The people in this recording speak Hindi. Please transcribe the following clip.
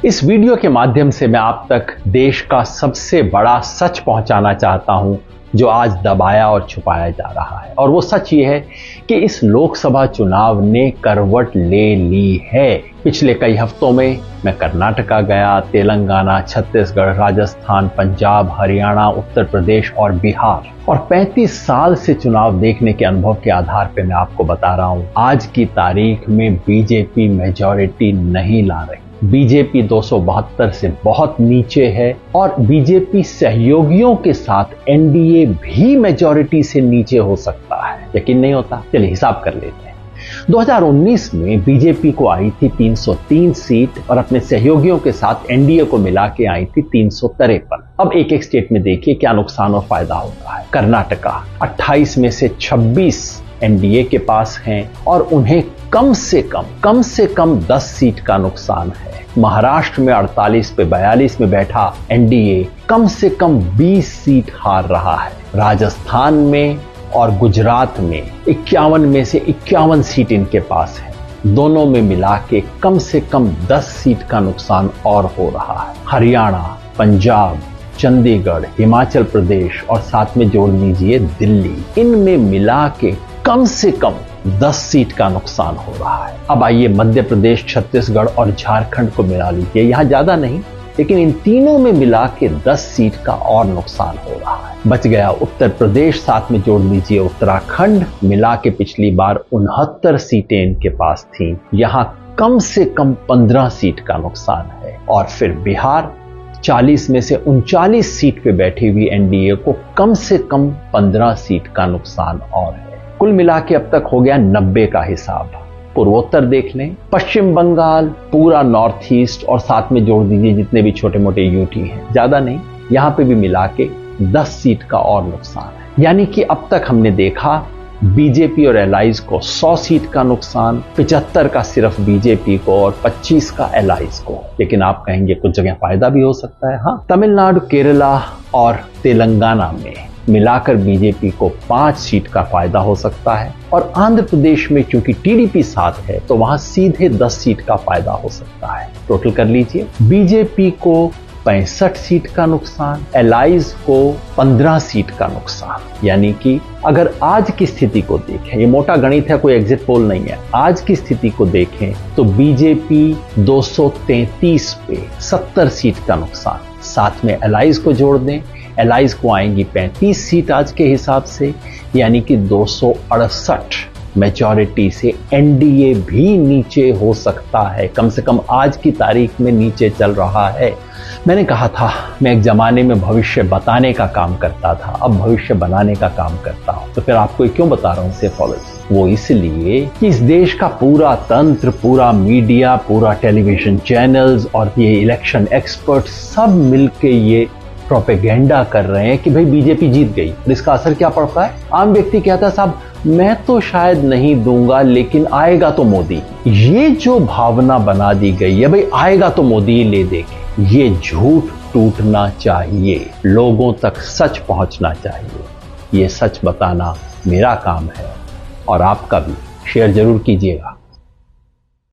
इस वीडियो के माध्यम से मैं आप तक देश का सबसे बड़ा सच पहुंचाना चाहता हूं जो आज दबाया और छुपाया जा रहा है। और वो सच ये है कि इस लोकसभा चुनाव ने करवट ले ली है। पिछले कई हफ्तों में मैं कर्नाटका गया, तेलंगाना, छत्तीसगढ़, राजस्थान, पंजाब, हरियाणा, उत्तर प्रदेश और बिहार, और 35 साल से चुनाव देखने के अनुभव के आधार पर मैं आपको बता रहा हूं, आज की तारीख में बीजेपी मेजॉरिटी नहीं ला रही। बीजेपी 272 से बहुत नीचे है और बीजेपी सहयोगियों के साथ एनडीए भी मेजॉरिटी से नीचे हो सकता है। यकीन नहीं होता? चलिए हिसाब कर लेते हैं। 2019 में बीजेपी को आई थी 303 सीट और अपने सहयोगियों के साथ एनडीए को मिला के आई थी 353। अब एक एक स्टेट में देखिए क्या नुकसान और फायदा होता है। कर्नाटका 28 में से 26 एनडीए के पास हैं और उन्हें कम से कम 10 सीट का नुकसान है। महाराष्ट्र में 48 पे 42 में बैठा एनडीए कम से कम 20 सीट हार रहा है। राजस्थान में और गुजरात में 51 में से 51 सीट इनके पास है। दोनों में मिला के कम से कम 10 सीट का नुकसान और हो रहा है। हरियाणा, पंजाब, चंडीगढ़, हिमाचल प्रदेश और साथ में जोड़ लीजिए दिल्ली, इनमें मिला के कम से कम 10 सीट का नुकसान हो रहा है। अब आइए मध्य प्रदेश, छत्तीसगढ़ और झारखंड को मिला लीजिए। यहां ज्यादा नहीं, लेकिन इन तीनों में मिला के 10 सीट का और नुकसान हो रहा है। बच गया उत्तर प्रदेश, साथ में जोड़ लीजिए उत्तराखंड, मिला के पिछली बार 69 सीटें इनके पास थीं। यहां कम से कम 15 सीट का नुकसान है। और फिर बिहार 40 में से 39 सीट पे बैठी हुई एनडीए को कम से कम 15 सीट का नुकसान और है। कुल मिला के अब तक हो गया 90 का हिसाब। पूर्वोत्तर देख लें, पश्चिम बंगाल, पूरा नॉर्थ ईस्ट और साथ में जोड़ दीजिए जितने भी छोटे मोटे यूटी हैं, ज्यादा नहीं, यहां पे भी मिला के 10 सीट का और नुकसान है। यानी कि अब तक हमने देखा बीजेपी और एलाइज को 100 सीट का नुकसान, 75 का सिर्फ बीजेपी को और 25 का एलाइज को। लेकिन आप कहेंगे कुछ जगह फायदा भी हो सकता है। हाँ, तमिलनाडु, केरला और तेलंगाना में मिलाकर बीजेपी को 5 सीट का फायदा हो सकता है। और आंध्र प्रदेश में चूंकि टीडीपी साथ है तो वहां सीधे 10 सीट का फायदा हो सकता है। टोटल कर लीजिए, बीजेपी को 65 सीट का नुकसान, एलाइज को 15 सीट का नुकसान। यानी कि अगर आज की स्थिति को देखें, ये मोटा गणित है, कोई एग्जिट पोल नहीं है, आज की स्थिति को देखें तो बीजेपी 233 पे 70 सीट का नुकसान, साथ में एलाइज को जोड़ दें, एलाइज को आएंगी 35 सीट आज के हिसाब से, यानी कि 268 मेजॉरिटी से एनडीए भी नीचे हो सकता है। कम से कम आज की तारीख में नीचे चल रहा है। मैंने कहा था मैं एक जमाने में भविष्य बताने का काम करता था, अब भविष्य बनाने का काम करता हूं। तो फिर आपको क्यों बता रहा हूं सेफोलॉजी? वो इसलिए कि इस देश का पूरा तंत्र, पूरा मीडिया, पूरा टेलीविजन चैनल्स और ये इलेक्शन एक्सपर्ट सब मिलके ये प्रोपेगेंडा कर रहे हैं कि भाई बीजेपी जीत गई। और इसका असर क्या पड़ता है? आम व्यक्ति कहता है साहब मैं तो शायद नहीं दूंगा लेकिन आएगा तो मोदी। ये जो भावना बना दी गई है भाई आएगा तो मोदी ही ले देंगे, ये झूठ टूटना चाहिए। लोगों तक सच पहुंचना चाहिए। ये सच बताना मेरा काम है और आपका भी। शेयर जरूर कीजिएगा।